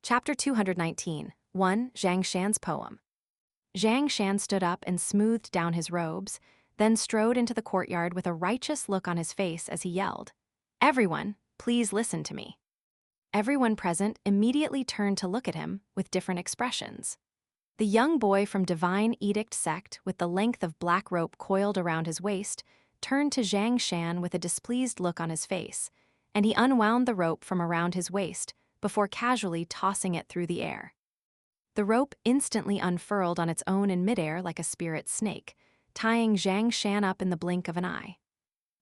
Chapter 219, 1. Zhang Shan's Poem. Zhang Shan stood up and smoothed down his robes, then strode into the courtyard with a righteous look on his face as he yelled, "Everyone, please listen to me." Everyone present immediately turned to look at him with different expressions. The young boy from Divine Edict sect with the length of black rope coiled around his waist turned to Zhang Shan with a displeased look on his face, and he unwound the rope from around his waist before casually tossing it through the air. The rope instantly unfurled on its own in midair like a spirit snake, tying Zhang Shan up in the blink of an eye.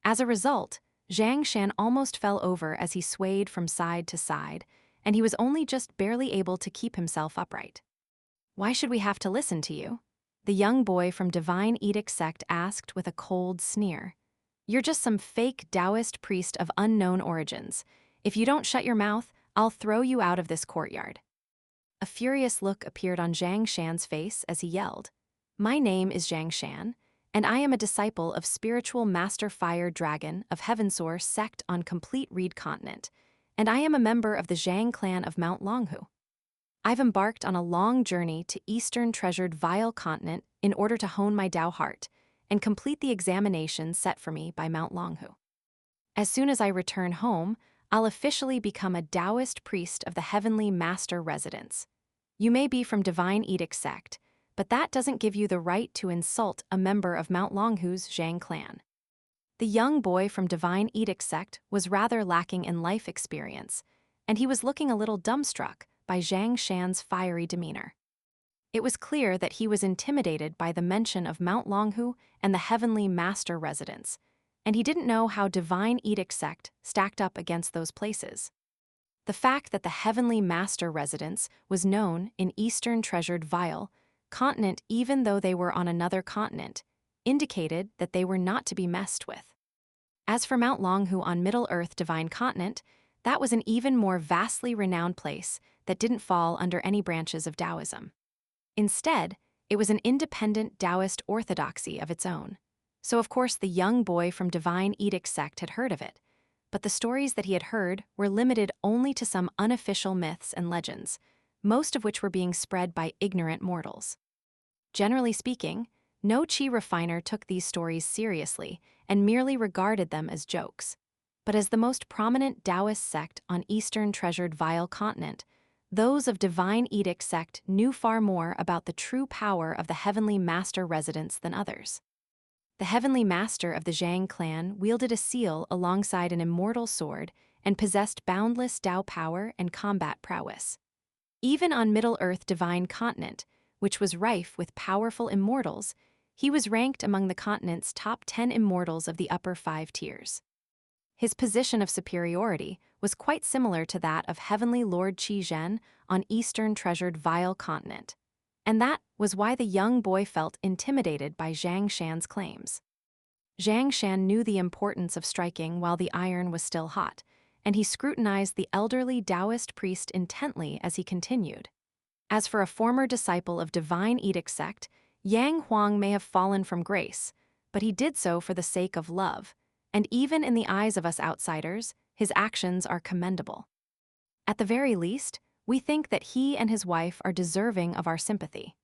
As a result, Zhang Shan almost fell over as he swayed from side to side, and he was only just barely able to keep himself upright. "Why should we have to listen to you?" the young boy from Divine Edict sect asked with a cold sneer. "You're just some fake Taoist priest of unknown origins. If you don't shut your mouth, I'll throw you out of this courtyard." A furious look appeared on Zhang Shan's face as he yelled, "My name is Zhang Shan, and I am a disciple of spiritual master fire dragon of Heavensoar sect on complete Reed continent, and I am a member of the Zhang clan of Mount Longhu. I've embarked on a long journey to eastern treasured Vile continent in order to hone my Tao heart and complete the examination set for me by Mount Longhu. As soon as I return home, I'll officially become a Taoist priest of the Heavenly Master Residence. You may be from Divine Edict sect, but that doesn't give you the right to insult a member of Mount Longhu's Zhang clan." The young boy from Divine Edict sect was rather lacking in life experience, and he was looking a little dumbstruck by Zhang Shan's fiery demeanor. It was clear that he was intimidated by the mention of Mount Longhu and the Heavenly Master Residence, and he didn't know how Divine Edict sect stacked up against those places. The fact that the Heavenly Master Residence was known in Eastern Treasured Vile continent even though they were on another continent indicated that they were not to be messed with. As for Mount Longhu on Middle-earth Divine Continent, that was an even more vastly renowned place that didn't fall under any branches of Taoism. Instead, it was an independent Taoist orthodoxy of its own. So of course the young boy from Divine Edict sect had heard of it, but the stories that he had heard were limited only to some unofficial myths and legends, most of which were being spread by ignorant mortals. Generally speaking, no Qi refiner took these stories seriously and merely regarded them as jokes. But as the most prominent Taoist sect on Eastern Treasured Vile continent, those of Divine Edict sect knew far more about the true power of the Heavenly Master Residence than others. The Heavenly Master of the Zhang clan wielded a seal alongside an immortal sword and possessed boundless Tao power and combat prowess. Even on Middle-earth Divine Continent, which was rife with powerful immortals, he was ranked among the continent's top 10 immortals of the upper 5 tiers. His position of superiority was quite similar to that of Heavenly Lord Qi Zhen on Eastern Treasured Vile continent, and that was why the young boy felt intimidated by Zhang Shan's claims. Zhang Shan knew the importance of striking while the iron was still hot, and he scrutinized the elderly Taoist priest intently as he continued. As for a former disciple of Divine Edict sect, Yang Huang may have fallen from grace, but he did so for the sake of love, and even in the eyes of us outsiders, his actions are commendable. At the very least, we think that he and his wife are deserving of our sympathy.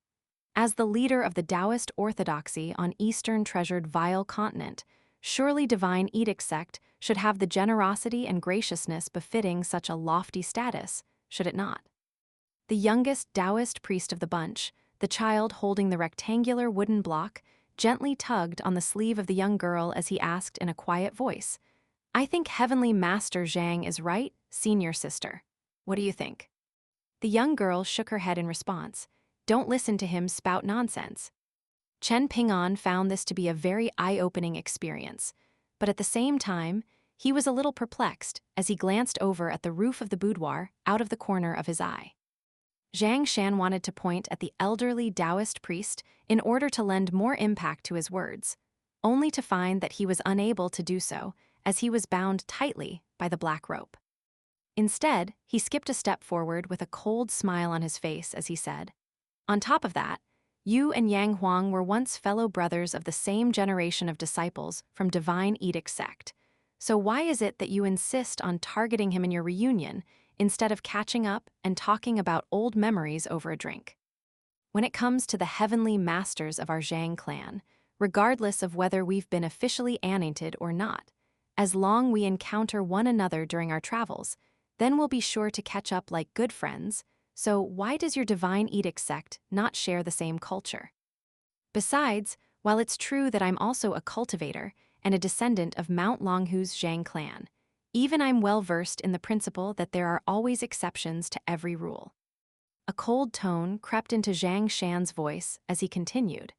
As the leader of the Taoist orthodoxy on Eastern Treasured Vile continent, surely Divine Edict sect should have the generosity and graciousness befitting such a lofty status, should it not? The youngest Taoist priest of the bunch, the child holding the rectangular wooden block, gently tugged on the sleeve of the young girl as he asked in a quiet voice, "I think Heavenly Master Zhang is right, senior sister. What do you think?" The young girl shook her head in response. "Don't listen to him spout nonsense." Chen Ping'an found this to be a very eye-opening experience, but at the same time, he was a little perplexed as he glanced over at the roof of the boudoir out of the corner of his eye. Zhang Shan wanted to point at the elderly Taoist priest in order to lend more impact to his words, only to find that he was unable to do so as he was bound tightly by the black rope. Instead, he skipped a step forward with a cold smile on his face as he said, "On top of that, you and Yang Huang were once fellow brothers of the same generation of disciples from Divine Edict sect. So why is it that you insist on targeting him in your reunion instead of catching up and talking about old memories over a drink. When it comes to the heavenly masters of our Zhang clan, regardless of whether we've been officially anointed or not, as long we encounter one another during our travels, then we'll be sure to catch up like good friends. So why does your divine edict sect not share the same culture? Besides, while it's true that I'm also a cultivator and a descendant of Mount Longhu's Zhang clan, even I'm well versed in the principle that there are always exceptions to every rule. A cold tone crept into Zhang Shan's voice as he continued.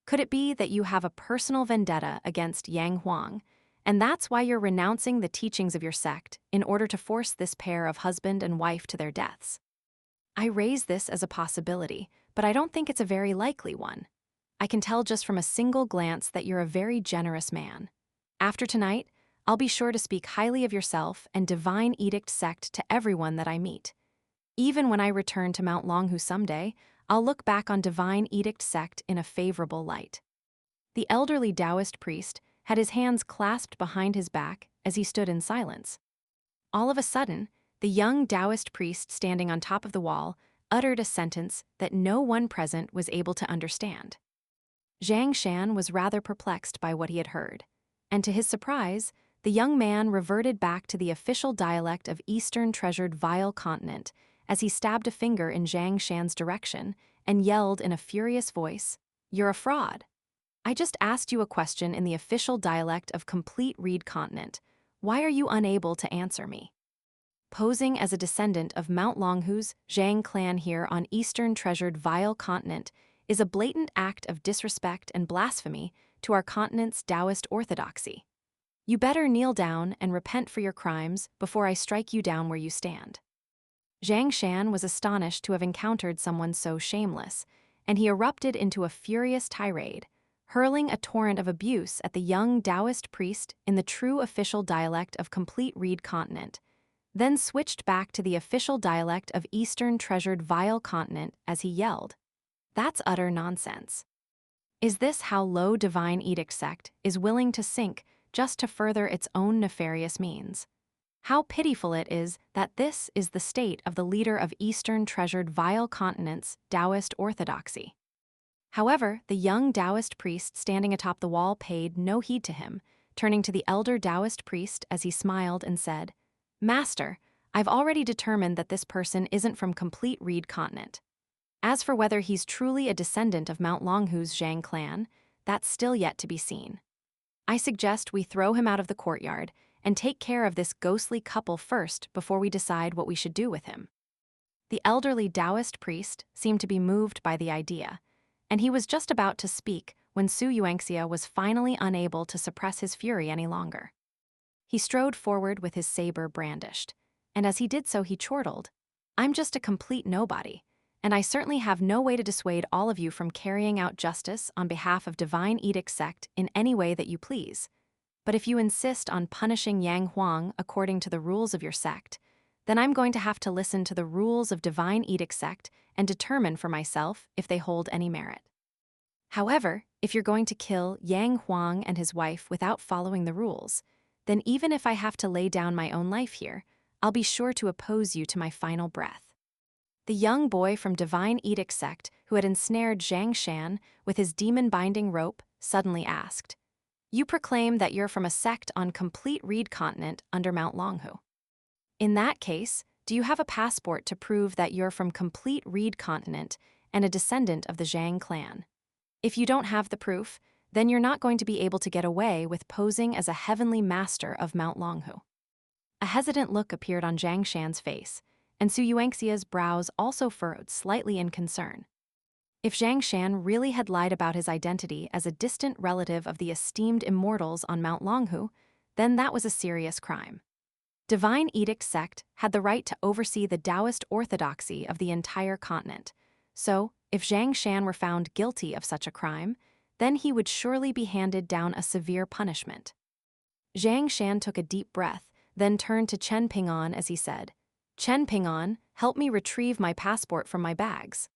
Could it be that you have a personal vendetta against Yang Huang, and that's why you're renouncing the teachings of your sect in order to force this pair of husband and wife to their deaths? I raise this as a possibility, but I don't think it's a very likely one. I can tell just from a single glance that you're a very generous man. After tonight, I'll be sure to speak highly of yourself and Divine Edict sect to everyone that I meet. Even when I return to Mount Longhu someday, I'll look back on Divine Edict sect in a favorable light. The elderly Taoist priest had his hands clasped behind his back as he stood in silence. All of a sudden, the young Taoist priest standing on top of the wall uttered a sentence that no one present was able to understand. Zhang Shan was rather perplexed by what he had heard, and to his surprise, the young man reverted back to the official dialect of Eastern Treasured Vile Continent as he stabbed a finger in Zhang Shan's direction and yelled in a furious voice, "You're a fraud. I just asked you a question in the official dialect of Complete Reed Continent. Why are you unable to answer me?" Posing as a descendant of Mount Longhu's Zhang clan here on Eastern Treasured Vile Continent is a blatant act of disrespect and blasphemy to our continent's Taoist orthodoxy. You better kneel down and repent for your crimes before I strike you down where you stand. Zhang Shan was astonished to have encountered someone so shameless, and he erupted into a furious tirade, hurling a torrent of abuse at the young Taoist priest in the true official dialect of Complete Reed Continent, then switched back to the official dialect of Eastern Treasured Vile Continent as he yelled, "That's utter nonsense. Is this how low Divine Edict sect is willing to sink just to further its own nefarious means? How pitiful it is that this is the state of the leader of Eastern Treasured Vile Continent's Taoist orthodoxy." However, the young Taoist priest standing atop the wall paid no heed to him, turning to the elder Taoist priest as he smiled and said, "Master, I've already determined that this person isn't from Complete Reed Continent. As for whether he's truly a descendant of Mount Longhu's Zhang clan, that's still yet to be seen. I suggest we throw him out of the courtyard and take care of this ghostly couple first before we decide what we should do with him." The elderly Taoist priest seemed to be moved by the idea, and he was just about to speak when Su Yuanxia was finally unable to suppress his fury any longer. He strode forward with his saber brandished, and as he did so he chortled, "I'm just a complete nobody, and I certainly have no way to dissuade all of you from carrying out justice on behalf of Divine Edict sect in any way that you please. But if you insist on punishing Yang Huang according to the rules of your sect, then I'm going to have to listen to the rules of Divine Edict sect and determine for myself if they hold any merit. However, if you're going to kill Yang Huang and his wife without following the rules, then even if I have to lay down my own life here, I'll be sure to oppose you to my final breath." The young boy from Divine Edict sect who had ensnared Zhang Shan with his demon-binding rope suddenly asked, "You proclaim that you're from a sect on Complete Reed Continent under Mount Longhu. In that case, do you have a passport to prove that you're from Complete Reed Continent and a descendant of the Zhang clan? If you don't have the proof, then you're not going to be able to get away with posing as a heavenly master of Mount Longhu." A hesitant look appeared on Zhang Shan's face, and Su Yuanxia's brows also furrowed slightly in concern. If Zhang Shan really had lied about his identity as a distant relative of the esteemed immortals on Mount Longhu, then that was a serious crime. Divine Edict sect had the right to oversee the Taoist orthodoxy of the entire continent, so if Zhang Shan were found guilty of such a crime, then he would surely be handed down a severe punishment. Zhang Shan took a deep breath, then turned to Chen Ping'an as he said, "Chen Ping'an, help me retrieve my passport from my bags."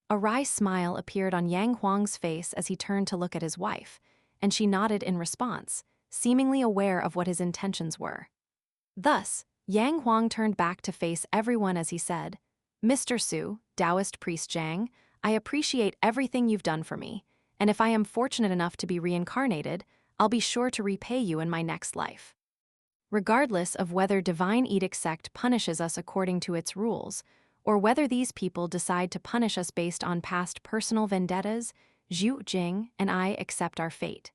A wry smile appeared on Yang Huang's face as he turned to look at his wife, and she nodded in response, seemingly aware of what his intentions were. Thus, Yang Huang turned back to face everyone as he said, "Mr. Su, Taoist priest Zhang, I appreciate everything you've done for me, and if I am fortunate enough to be reincarnated, I'll be sure to repay you in my next life." Regardless of whether Divine Edict sect punishes us according to its rules, or whether these people decide to punish us based on past personal vendettas, Zhu Jing and I accept our fate.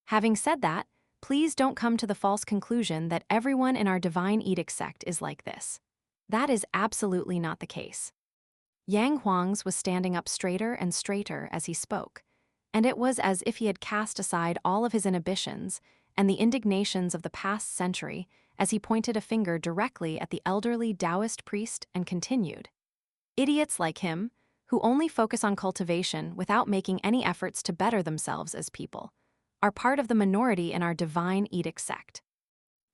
Having said that, please don't come to the false conclusion that everyone in our Divine Edict sect is like this. That is absolutely not the case. Yang Huang's was standing up straighter and straighter as he spoke, and it was as if he had cast aside all of his inhibitions and the indignations of the past century as he pointed a finger directly at the elderly Taoist priest and continued. Idiots like him, who only focus on cultivation without making any efforts to better themselves as people, are part of the minority in our Divine Edict sect.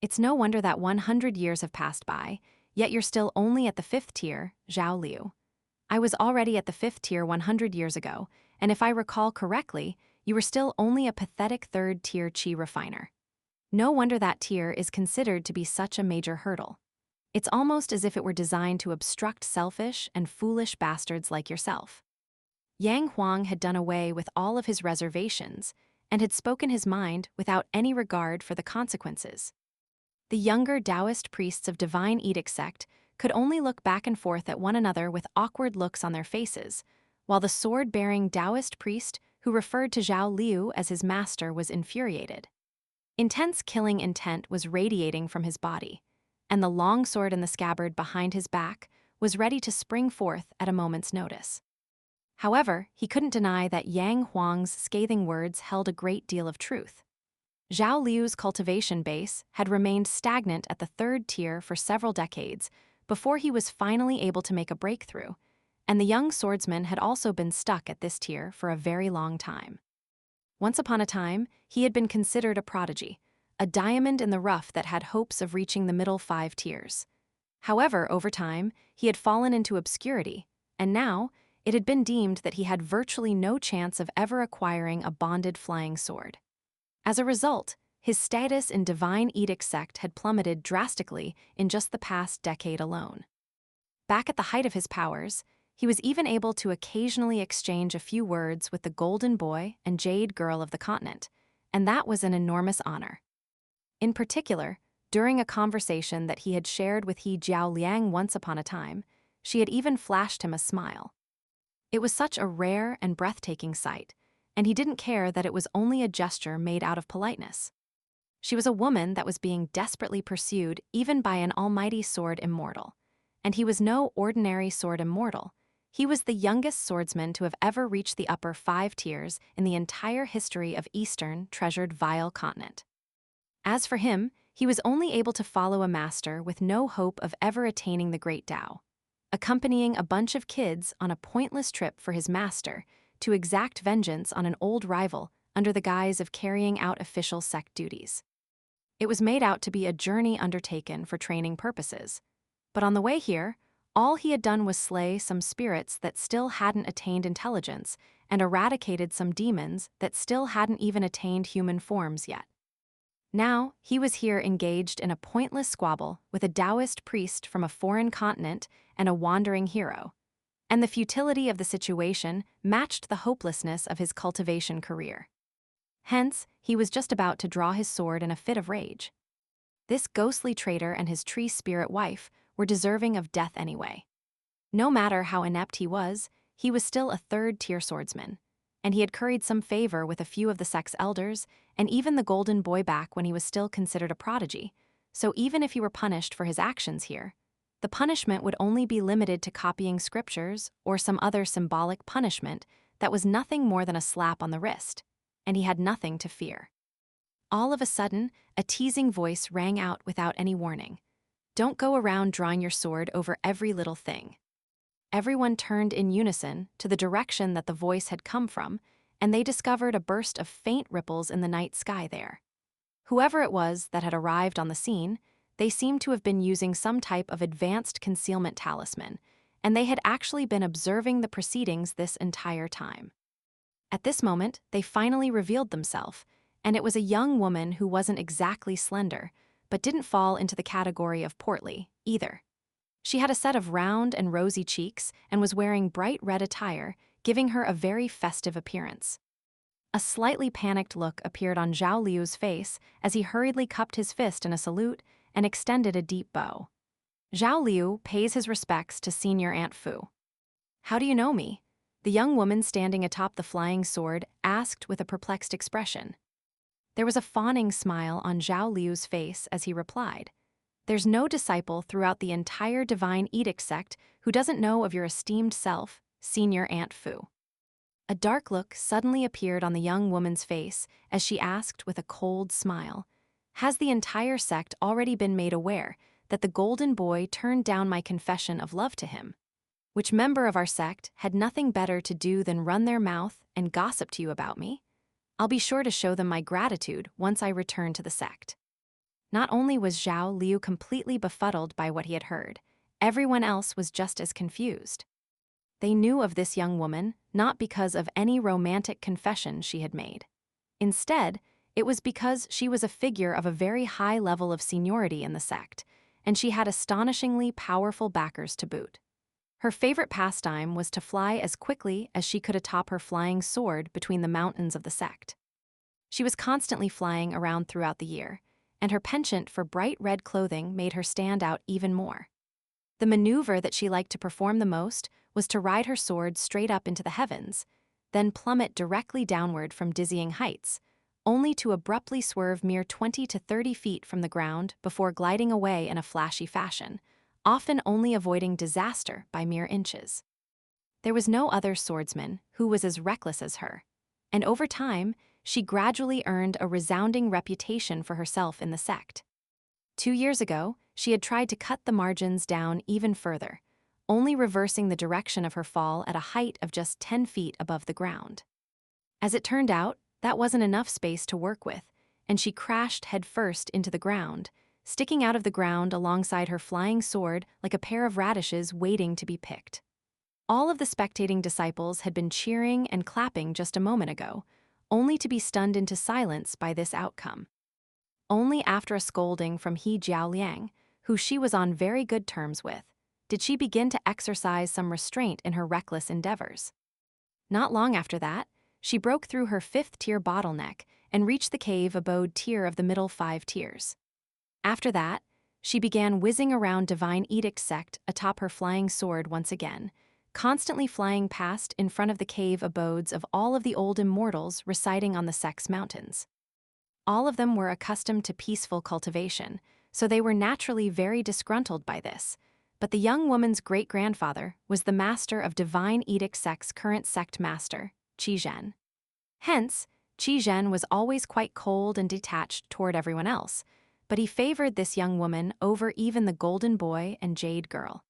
It's no wonder that 100 years have passed by, yet you're still only at the 5th tier, Zhao Liu. I was already at the 5th tier 100 years ago, and if I recall correctly, you were still only a pathetic 3rd tier qi refiner. No wonder that tier is considered to be such a major hurdle. It's almost as if it were designed to obstruct selfish and foolish bastards like yourself. Yang Huang had done away with all of his reservations and had spoken his mind without any regard for the consequences. The younger Taoist priests of Divine Edict sect could only look back and forth at one another with awkward looks on their faces, while the sword-bearing Taoist priest who referred to Zhao Liu as his master was infuriated. Intense killing intent was radiating from his body, and the long sword in the scabbard behind his back was ready to spring forth at a moment's notice. However, he couldn't deny that Yang Huang's scathing words held a great deal of truth. Zhao Liu's cultivation base had remained stagnant at the 3rd tier for several decades before he was finally able to make a breakthrough, and the young swordsman had also been stuck at this tier for a very long time. Once upon a time, he had been considered a prodigy, a diamond in the rough that had hopes of reaching the middle 5 tiers. However, over time, he had fallen into obscurity, and now, it had been deemed that he had virtually no chance of ever acquiring a bonded flying sword. As a result, his status in Divine Edict sect had plummeted drastically in just the past decade alone. Back at the height of his powers, he was even able to occasionally exchange a few words with the Golden Boy and Jade Girl of the continent, and that was an enormous honor. In particular, during a conversation that he had shared with He Jiao Liang once upon a time, she had even flashed him a smile. It was such a rare and breathtaking sight, and he didn't care that it was only a gesture made out of politeness. She was a woman that was being desperately pursued even by an almighty sword immortal. And he was no ordinary sword immortal. He was the youngest swordsman to have ever reached the upper 5 tiers in the entire history of Eastern treasured vile continent. As for him, he was only able to follow a master with no hope of ever attaining the great Tao, accompanying a bunch of kids on a pointless trip for his master to exact vengeance on an old rival under the guise of carrying out official sect duties. It was made out to be a journey undertaken for training purposes, but on the way here, all he had done was slay some spirits that still hadn't attained intelligence and eradicated some demons that still hadn't even attained human forms yet. Now, he was here engaged in a pointless squabble with a Taoist priest from a foreign continent and a wandering hero, and the futility of the situation matched the hopelessness of his cultivation career. Hence, he was just about to draw his sword in a fit of rage. This ghostly traitor and his tree spirit wife were deserving of death anyway. No matter how inept he was still a 3rd-tier swordsman, and he had curried some favor with a few of the sect's elders and even the Golden Boy back when he was still considered a prodigy, so even if he were punished for his actions here, the punishment would only be limited to copying scriptures or some other symbolic punishment that was nothing more than a slap on the wrist, and he had nothing to fear. All of a sudden, a teasing voice rang out without any warning. "Don't go around drawing your sword over every little thing." Everyone turned in unison to the direction that the voice had come from, and they discovered a burst of faint ripples in the night sky there. Whoever it was that had arrived on the scene, they seemed to have been using some type of advanced concealment talisman, and they had actually been observing the proceedings this entire time. At this moment, they finally revealed themselves, and it was a young woman who wasn't exactly slender, but didn't fall into the category of portly, either. She had a set of round and rosy cheeks and was wearing bright red attire, giving her a very festive appearance. A slightly panicked look appeared on Zhao Liu's face as he hurriedly cupped his fist in a salute and extended a deep bow. Zhao Liu pays his respects to Senior Aunt Fu. "How do you know me?" the young woman standing atop the flying sword asked with a perplexed expression. There was a fawning smile on Zhao Liu's face as he replied, "There's no disciple throughout the entire Divine Edict sect who doesn't know of your esteemed self, Senior Aunt Fu." A dark look suddenly appeared on the young woman's face as she asked with a cold smile, "Has the entire sect already been made aware that the golden boy turned down my confession of love to him? Which member of our sect had nothing better to do than run their mouth and gossip to you about me? I'll be sure to show them my gratitude once I return to the sect." Not only was Zhao Liu completely befuddled by what he had heard, everyone else was just as confused. They knew of this young woman not because of any romantic confession she had made. Instead, it was because she was a figure of a very high level of seniority in the sect, and she had astonishingly powerful backers to boot. Her favorite pastime was to fly as quickly as she could atop her flying sword between the mountains of the sect. She was constantly flying around throughout the year, and her penchant for bright red clothing made her stand out even more. The maneuver that she liked to perform the most was to ride her sword straight up into the heavens, then plummet directly downward from dizzying heights, only to abruptly swerve mere 20 to 30 feet from the ground before gliding away in a flashy fashion, often only avoiding disaster by mere inches. There was no other swordsman who was as reckless as her, and over time, she gradually earned a resounding reputation for herself in the sect. 2 years ago, she had tried to cut the margins down even further, only reversing the direction of her fall at a height of just 10 feet above the ground. As it turned out, that wasn't enough space to work with, and she crashed headfirst into the ground, sticking out of the ground alongside her flying sword like a pair of radishes waiting to be picked. All of the spectating disciples had been cheering and clapping just a moment ago, only to be stunned into silence by this outcome. Only after a scolding from He Jiaoliang, who she was on very good terms with, did she begin to exercise some restraint in her reckless endeavors. Not long after that, she broke through her 5th-tier bottleneck and reached the cave abode tier of the middle 5 tiers. After that, she began whizzing around Divine Edict sect atop her flying sword once again, constantly flying past in front of the cave abodes of all of the old immortals residing on the sect's mountains. All of them were accustomed to peaceful cultivation, so they were naturally very disgruntled by this, but the young woman's great-grandfather was the master of Divine Edict sect's current sect master, Zhang. Hence, Zhang was always quite cold and detached toward everyone else, but he favored this young woman over even the golden boy and jade girl.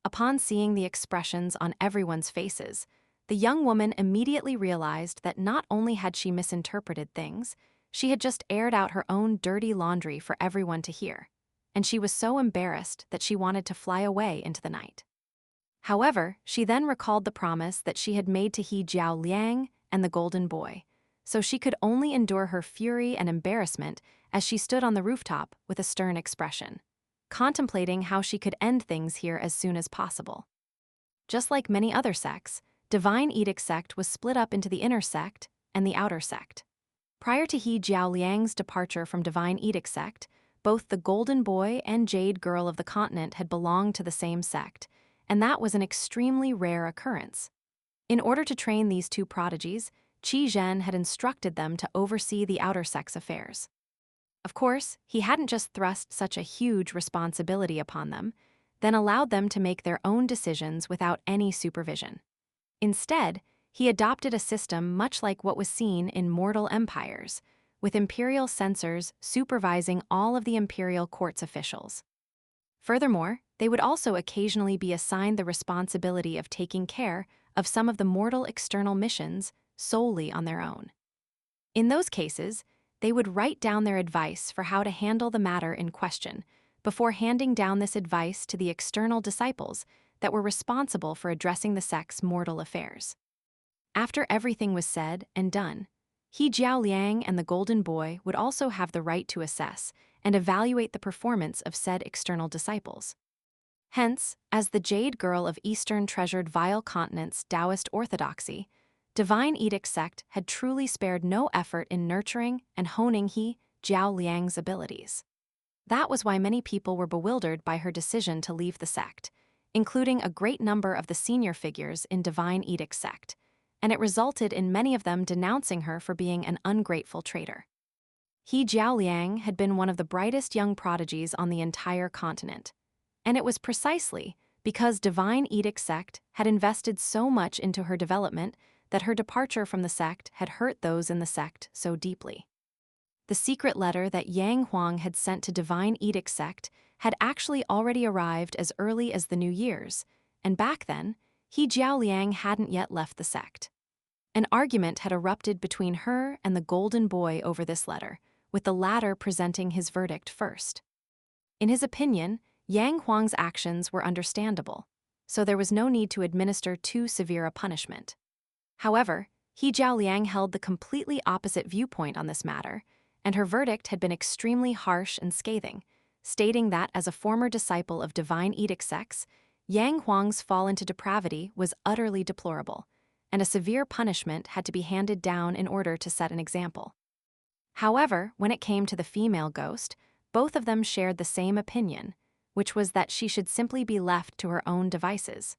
Upon seeing the expressions on everyone's faces, the young woman immediately realized that not only had she misinterpreted things, she had just aired out her own dirty laundry for everyone to hear, and she was so embarrassed that she wanted to fly away into the night. However, she then recalled the promise that she had made to He Jiaoliang and the golden boy, so she could only endure her fury and embarrassment as she stood on the rooftop with a stern expression, contemplating how she could end things here as soon as possible. Just like many other sects, Divine Edict sect was split up into the inner sect and the outer sect. Prior to He Jiaoliang's departure from Divine Edict sect, both the Golden Boy and Jade Girl of the continent had belonged to the same sect, and that was an extremely rare occurrence. In order to train these two prodigies, Zhang had instructed them to oversee the outer sect's affairs. Of course, he hadn't just thrust such a huge responsibility upon them, then allowed them to make their own decisions without any supervision. Instead, he adopted a system much like what was seen in mortal empires, with imperial censors supervising all of the imperial court's officials. Furthermore, they would also occasionally be assigned the responsibility of taking care of some of the mortal external missions solely on their own. In those cases, they would write down their advice for how to handle the matter in question before handing down this advice to the external disciples that were responsible for addressing the sect's mortal affairs. After everything was said and done, He Jiaoliang and the Golden Boy would also have the right to assess and evaluate the performance of said external disciples. Hence, as the jade girl of Eastern treasured vile continent's Taoist orthodoxy, Divine Edict sect had truly spared no effort in nurturing and honing he, Jiao Liang's abilities. That was why many people were bewildered by her decision to leave the sect, including a great number of the senior figures in Divine Edict sect, and it resulted in many of them denouncing her for being an ungrateful traitor. He Jiao Liang had been one of the brightest young prodigies on the entire continent, and it was precisely because Divine Edict sect had invested so much into her development that her departure from the sect had hurt those in the sect so deeply. The secret letter that Yang Huang had sent to Divine Edict sect had actually already arrived as early as the New Year's, and back then, he Jiao Liang hadn't yet left the sect. An argument had erupted between her and the Golden Boy over this letter, with the latter presenting his verdict first. In his opinion, Yang Huang's actions were understandable, so there was no need to administer too severe a punishment. However, he Jiao Liang held the completely opposite viewpoint on this matter, and her verdict had been extremely harsh and scathing, stating that as a former disciple of Divine Edict sects, Yang Huang's fall into depravity was utterly deplorable, and a severe punishment had to be handed down in order to set an example. However, when it came to the female ghost, both of them shared the same opinion, which was that she should simply be left to her own devices.